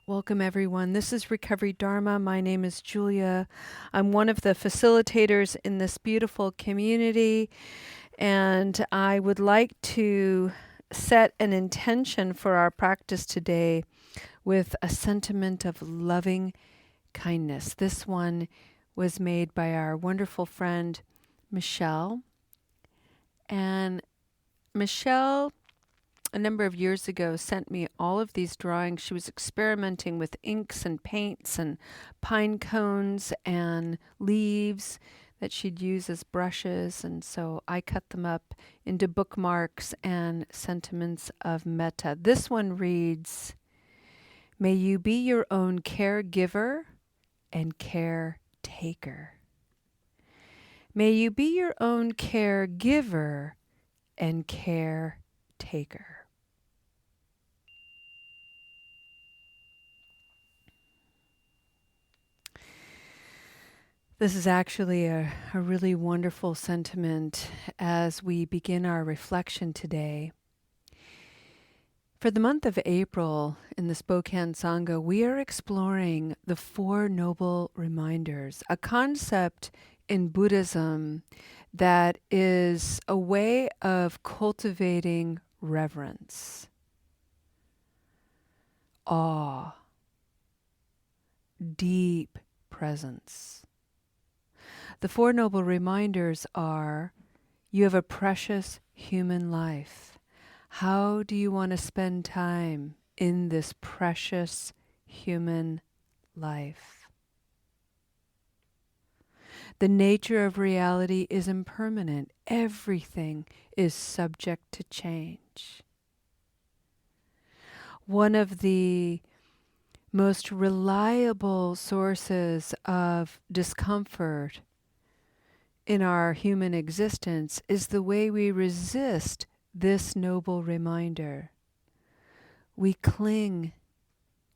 Welcome, everyone. This is Recovery Dharma. My name is Julia. I'm one of the facilitators in this beautiful community, and I would like to set an intention for our practice today with a sentiment of loving kindness. This one was made by our wonderful friend, Michelle. And Michelle, a number of years ago, sent me all of these drawings. She was experimenting with inks and paints and pine cones and leaves that she'd use as brushes. And so I cut them up into bookmarks and sentiments of metta. This one reads, "May you be your own caregiver and caretaker. May you be your own caregiver and caretaker." This is actually a really wonderful sentiment as we begin our reflection today. For the month of April in the Spokane Sangha, we are exploring the Four Noble Reminders, a concept in Buddhism that is a way of cultivating reverence, awe, deep presence. The Four Noble Reminders are: you have a precious human life. How do you want to spend time in this precious human life? The nature of reality is impermanent. Everything is subject to change. One of the most reliable sources of discomfort in our human existence is the way we resist this noble reminder. We cling,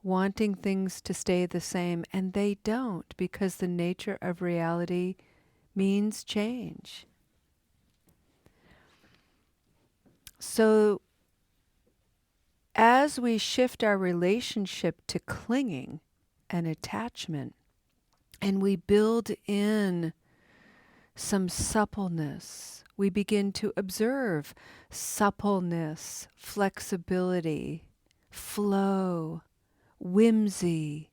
wanting things to stay the same, and they don't, because the nature of reality means change. So, as we shift our relationship to clinging and attachment, and we build in some suppleness, we begin to observe suppleness, flexibility, flow, whimsy.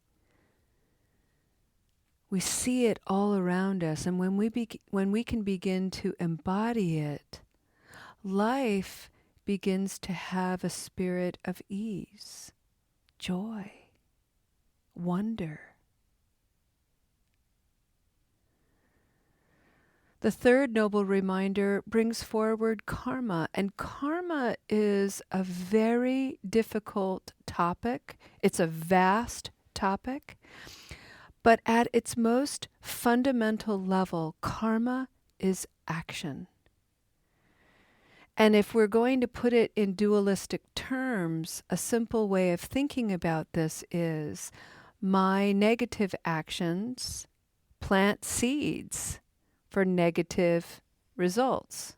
We see it all around us, and when we can begin to embody it, life begins to have a spirit of ease, joy, wonder. The third noble reminder brings forward karma, and karma is a very difficult topic. It's a vast topic, but at its most fundamental level, karma is action. And if we're going to put it in dualistic terms, a simple way of thinking about this is my negative actions plant seeds for negative results.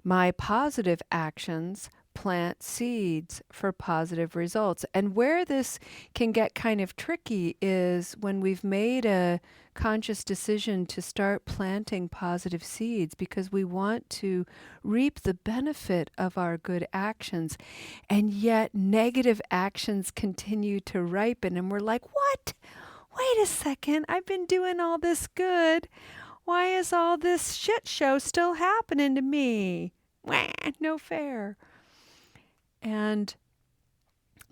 My positive actions plant seeds for positive results. And where this can get kind of tricky is when we've made a conscious decision to start planting positive seeds because we want to reap the benefit of our good actions, and yet negative actions continue to ripen, and we're like, what? Wait a second, I've been doing all this good. Why is all this shit show still happening to me? Wah, no fair. And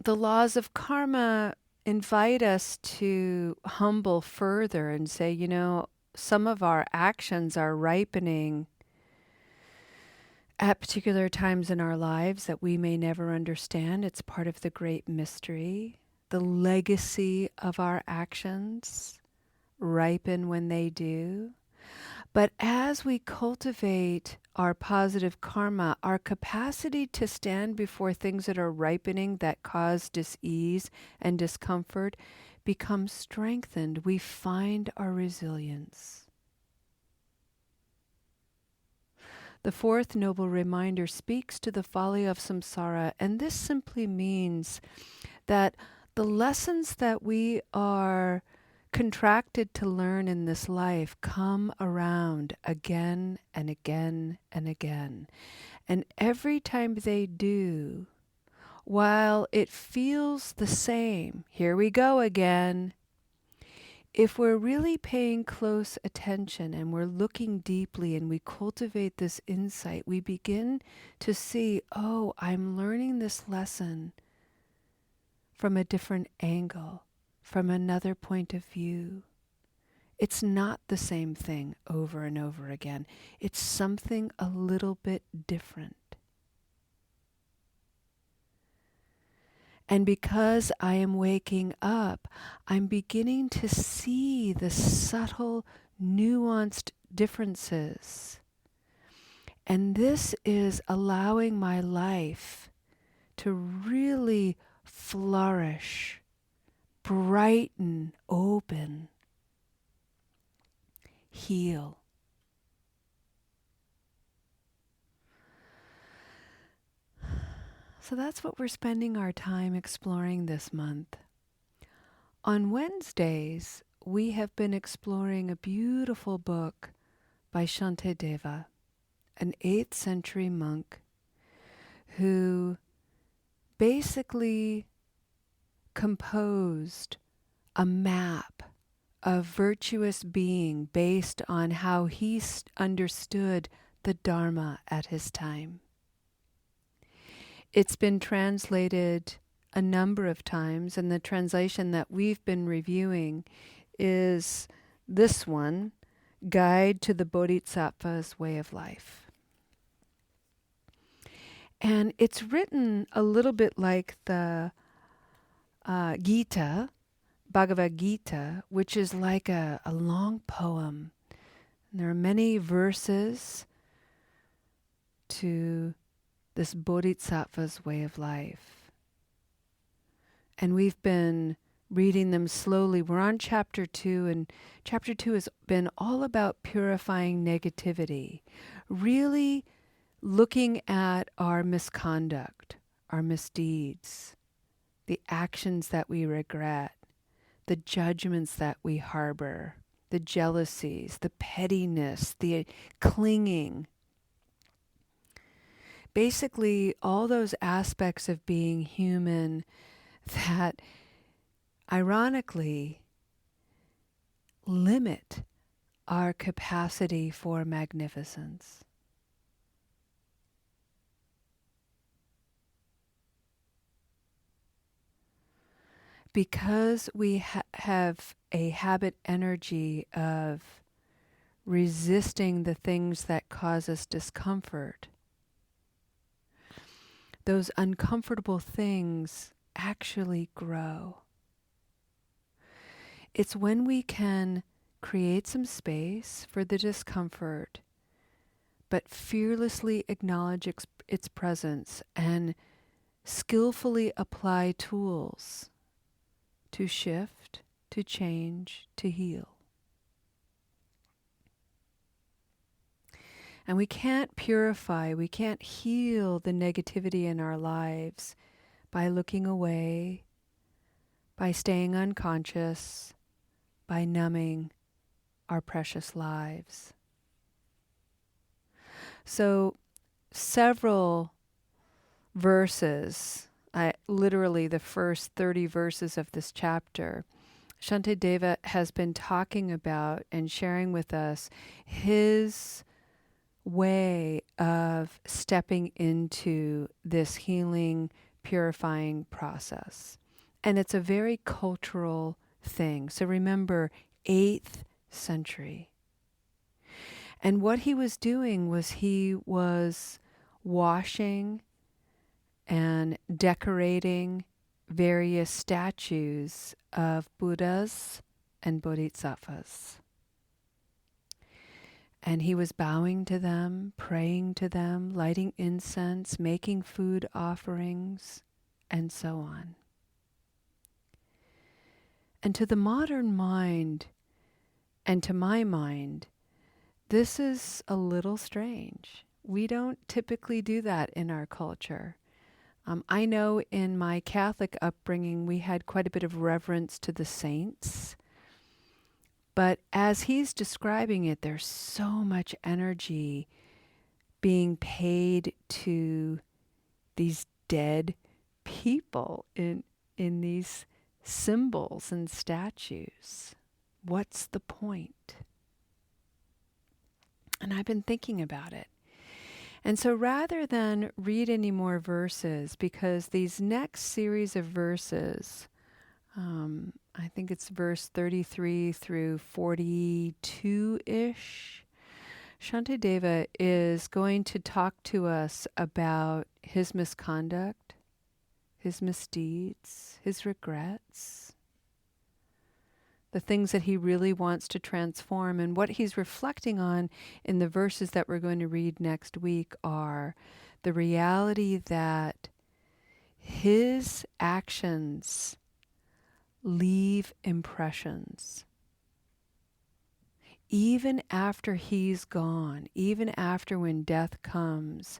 the laws of karma invite us to humble further and say, some of our actions are ripening at particular times in our lives that we may never understand. It's part of the great mystery. The legacy of our actions ripen when they do. But as we cultivate our positive karma, our capacity to stand before things that are ripening that cause dis-ease and discomfort becomes strengthened. We find our resilience. The fourth noble reminder speaks to the folly of samsara, and this simply means that The lessons that we are contracted to learn in this life come around again and again and again. And every time they do, while it feels the same, here we go again, if we're really paying close attention and we're looking deeply and we cultivate this insight, we begin to see, oh, I'm learning this lesson from a different angle, from another point of view. It's not the same thing over and over again. It's something a little bit different. And because I am waking up, I'm beginning to see the subtle, nuanced differences. And this is allowing my life to really flourish, brighten, open, heal. So that's what we're spending our time exploring this month. On Wednesdays, we have been exploring a beautiful book by Shantideva, an 8th century monk who basically composed a map of virtuous being based on how he understood the Dharma at his time. It's been translated a number of times, and the translation that we've been reviewing is this one, Guide to the Bodhisattva's Way of Life. And it's written a little bit like the Gita, Bhagavad Gita, which is like a long poem. And there are many verses to this Bodhisattva's way of life. And we've been reading them slowly. We're on chapter 2, and chapter 2 has been all about purifying negativity, really looking at our misconduct, our misdeeds, the actions that we regret, the judgments that we harbor, the jealousies, the pettiness, the clinging. Basically, all those aspects of being human that, ironically, limit our capacity for magnificence. Because we have a habit energy of resisting the things that cause us discomfort, those uncomfortable things actually grow. It's when we can create some space for the discomfort, but fearlessly acknowledge its presence and skillfully apply tools to shift, to change, to heal. And we can't purify, we can't heal the negativity in our lives by looking away, by staying unconscious, by numbing our precious lives. So several verses, literally the first 30 verses of this chapter, Shantideva has been talking about and sharing with us his way of stepping into this healing, purifying process. And it's a very cultural thing. So remember, 8th century. And what he was doing was he was washing and decorating various statues of Buddhas and Bodhisattvas. And he was bowing to them, praying to them, lighting incense, making food offerings, and so on. And to the modern mind, and to my mind, this is a little strange. We don't typically do that in our culture. I know in my Catholic upbringing we had quite a bit of reverence to the saints, but as he's describing it, there's so much energy being paid to these dead people in these symbols and statues. What's the point? And I've been thinking about it. And so rather than read any more verses, because these next series of verses, I think it's verse 33 through 42-ish, Shantideva is going to talk to us about his misconduct, his misdeeds, his regrets, the things that he really wants to transform. And what he's reflecting on in the verses that we're going to read next week are the reality that his actions leave impressions. Even after he's gone, even after when death comes,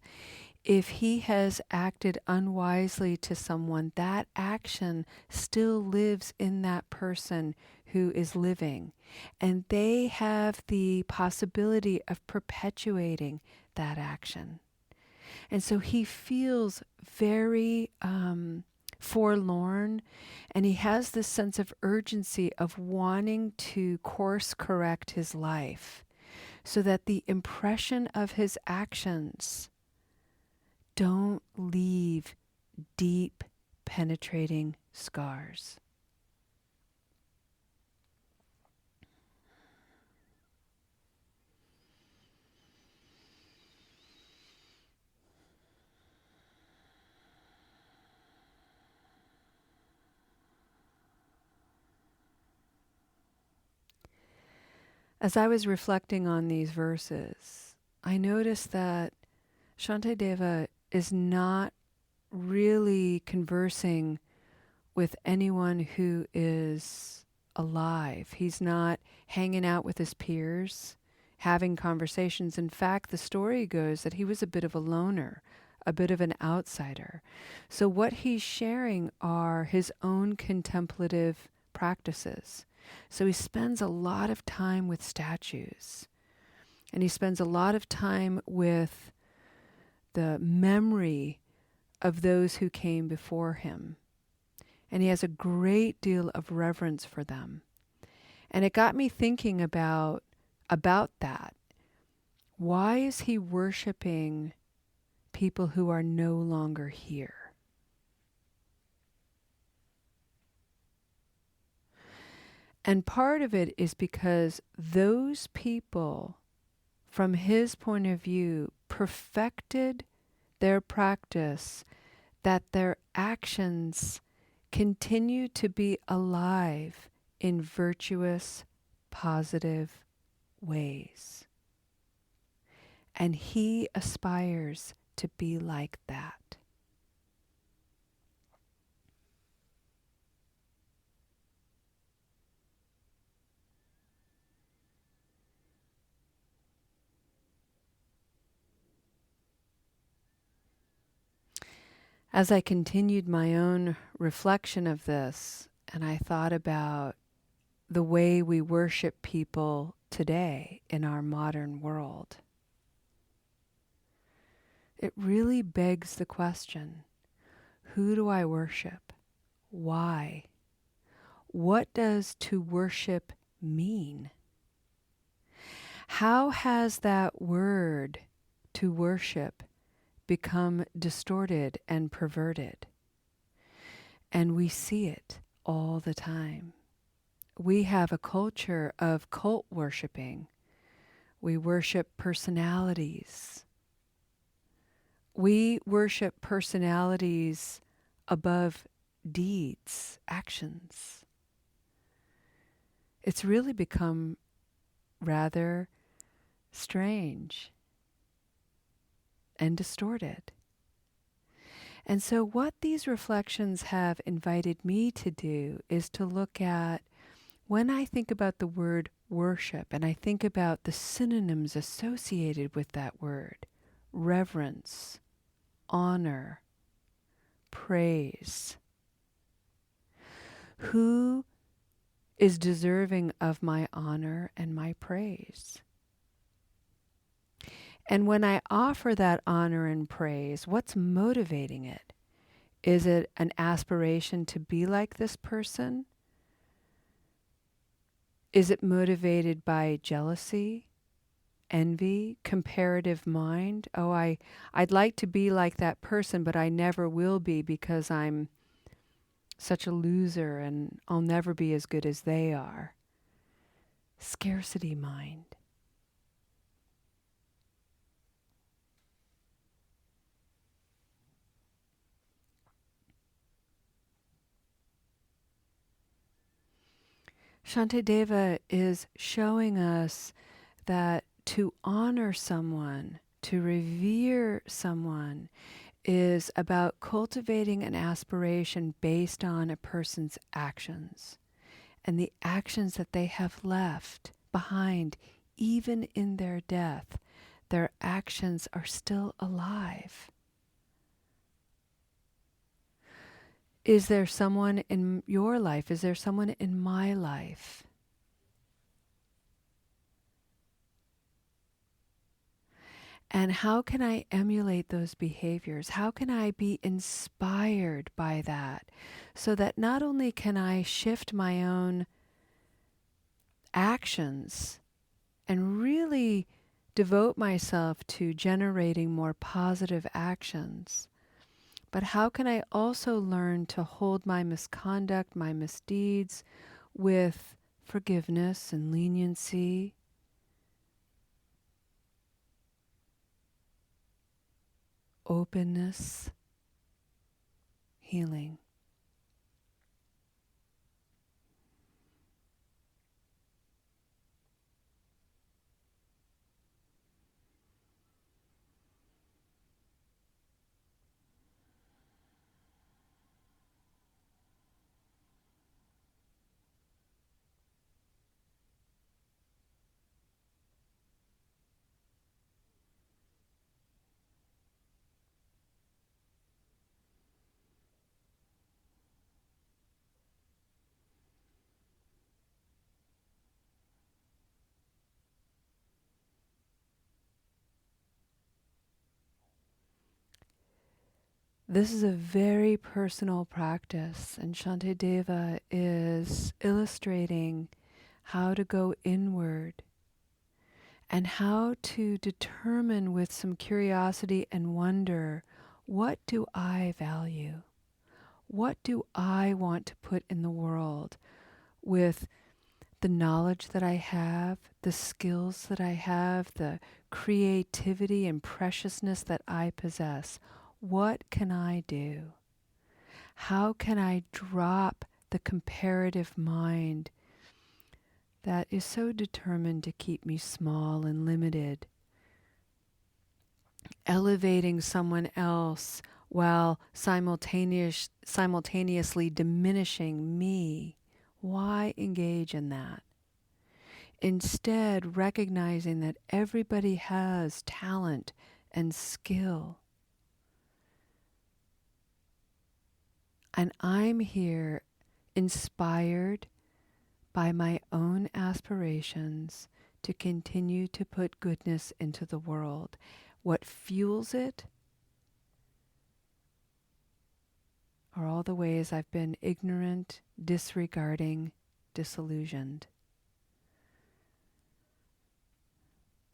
if he has acted unwisely to someone, that action still lives in that person who is living. And they have the possibility of perpetuating that action. And so he feels very forlorn, and he has this sense of urgency of wanting to course correct his life so that the impression of his actions don't leave deep, penetrating scars. As I was reflecting on these verses, I noticed that Shantideva is not really conversing with anyone who is alive. He's not hanging out with his peers, having conversations. In fact, the story goes that he was a bit of a loner, a bit of an outsider. So what he's sharing are his own contemplative practices. So he spends a lot of time with statues, and he spends a lot of time with the memory of those who came before him. And he has a great deal of reverence for them. And it got me thinking about that. Why is he worshiping people who are no longer here? And part of it is because those people, from his point of view, perfected their practice, that their actions continue to be alive in virtuous, positive ways. And he aspires to be like that. As I continued my own reflection of this, and I thought about the way we worship people today in our modern world, it really begs the question, who do I worship? Why? What does to worship mean? How has that word, to worship, become distorted and perverted? And we see it all the time. We have a culture of cult worshiping. We worship personalities. We worship personalities above deeds, actions. It's really become rather strange and distorted. And so what these reflections have invited me to do is to look at, when I think about the word worship and I think about the synonyms associated with that word, reverence, honor, praise? Who is deserving of my honor and my praise? And when I offer that honor and praise, what's motivating it? Is it an aspiration to be like this person? Is it motivated by jealousy, envy, comparative mind? Oh, I'd like to be like that person, but I never will be because I'm such a loser and I'll never be as good as they are. Scarcity mind. Shantideva is showing us that to honor someone, to revere someone, is about cultivating an aspiration based on a person's actions and the actions that they have left behind, even in their death. Their actions are still alive. Is there someone in your life? Is there someone in my life? And how can I emulate those behaviors? How can I be inspired by that so that not only can I shift my own actions and really devote myself to generating more positive actions, but how can I also learn to hold my misconduct, my misdeeds with forgiveness and leniency, openness, healing? This is a very personal practice, and Shantideva is illustrating how to go inward and how to determine with some curiosity and wonder, what do I value? What do I want to put in the world with the knowledge that I have, the skills that I have, the creativity and preciousness that I possess? What can I do? How can I drop the comparative mind that is so determined to keep me small and limited, elevating someone else while simultaneously diminishing me? Why engage in that? Instead, recognizing that everybody has talent and skill. And I'm here inspired by my own aspirations to continue to put goodness into the world. What fuels it are all the ways I've been ignorant, disregarding, disillusioned.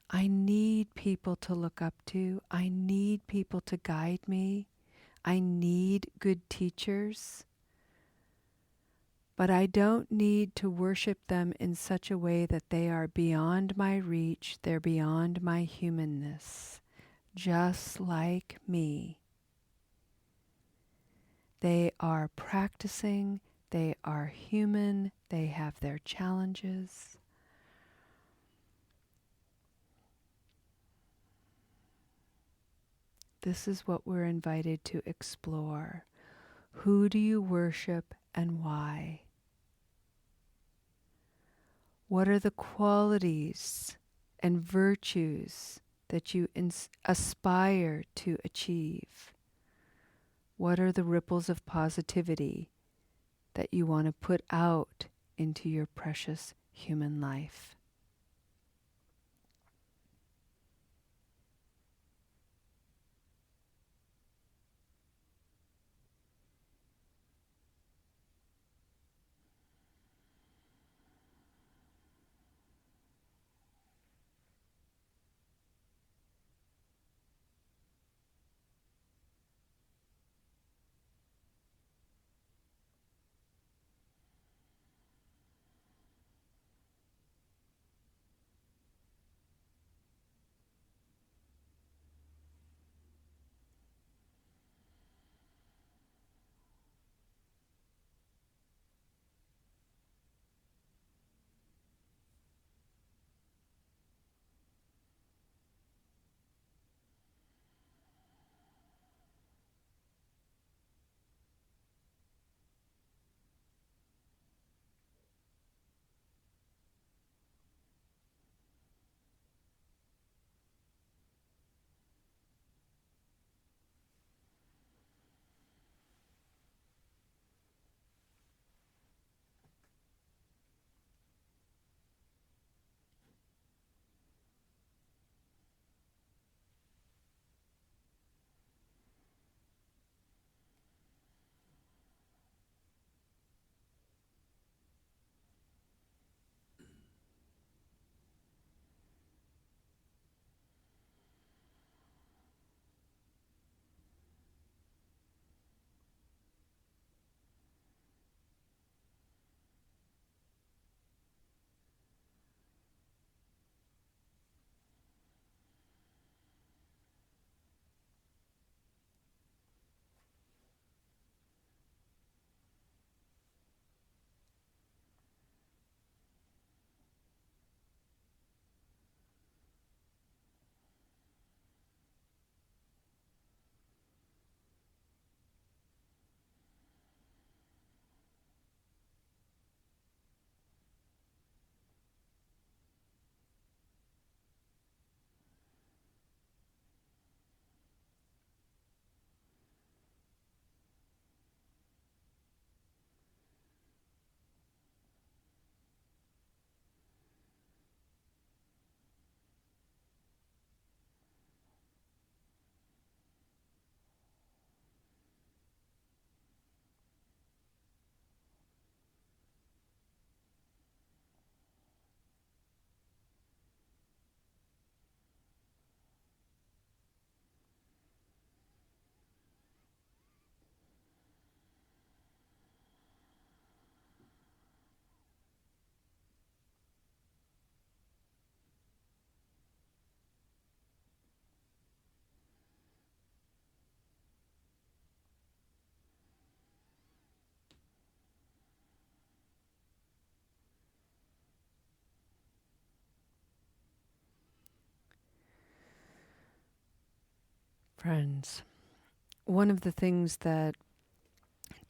I need people to look up to. I need people to guide me. I need good teachers. But I don't need to worship them in such a way that they are beyond my reach, they're beyond my humanness, just like me. They are practicing, they are human, they have their challenges. This is what we're invited to explore. Who do you worship and why? What are the qualities and virtues that you aspire to achieve? What are the ripples of positivity that you want to put out into your precious human life? Friends, one of the things that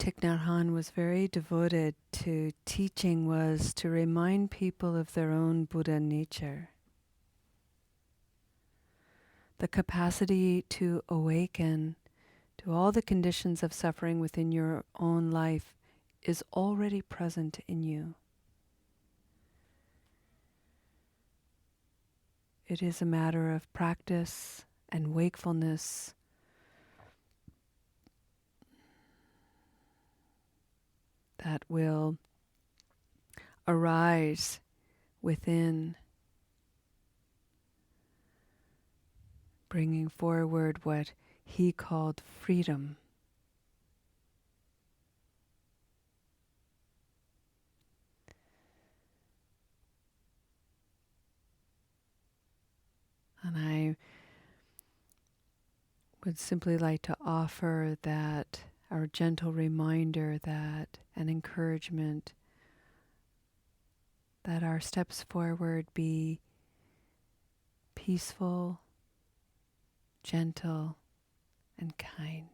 Thich Nhat Hanh was very devoted to teaching was to remind people of their own Buddha nature. The capacity to awaken to all the conditions of suffering within your own life is already present in you. It is a matter of practice and wakefulness that will arise within, bringing forward what he called freedom. And I would simply like to offer that, our gentle reminder, that an encouragement that our steps forward be peaceful, gentle, and kind.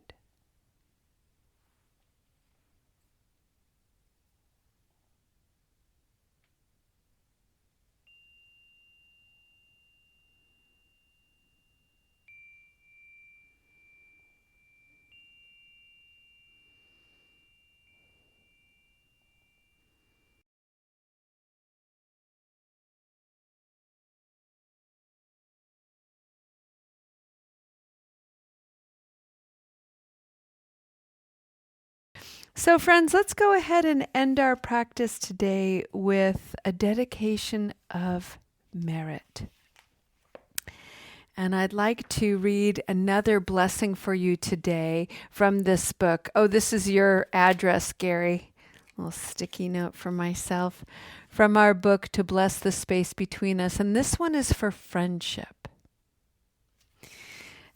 So, friends, let's go ahead and end our practice today with a dedication of merit. And I'd like to read another blessing for you today from this book. Oh, this is your address, Gary. A little sticky note for myself. From our book, To Bless the Space Between Us. And this one is for friendship.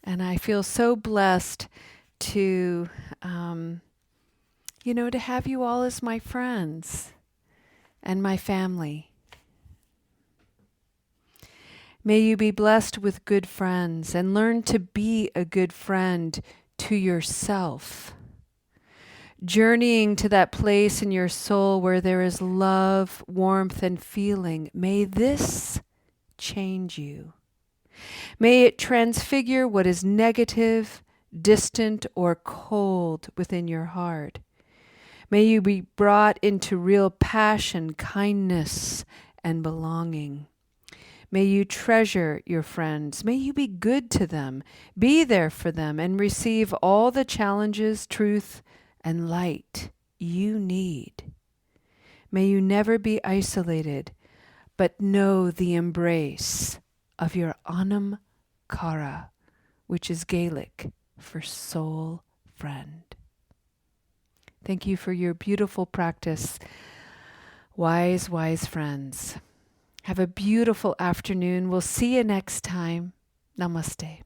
And I feel so blessed to, to have you all as my friends and my family. May you be blessed with good friends and learn to be a good friend to yourself. Journeying to that place in your soul where there is love, warmth, and feeling. May this change you. May it transfigure what is negative, distant, or cold within your heart. May you be brought into real passion, kindness, and belonging. May you treasure your friends. May you be good to them, be there for them, and receive all the challenges, truth, and light you need. May you never be isolated, but know the embrace of your Anam Cara, which is Gaelic for soul friend. Thank you for your beautiful practice, wise, wise friends. Have a beautiful afternoon. We'll see you next time. Namaste.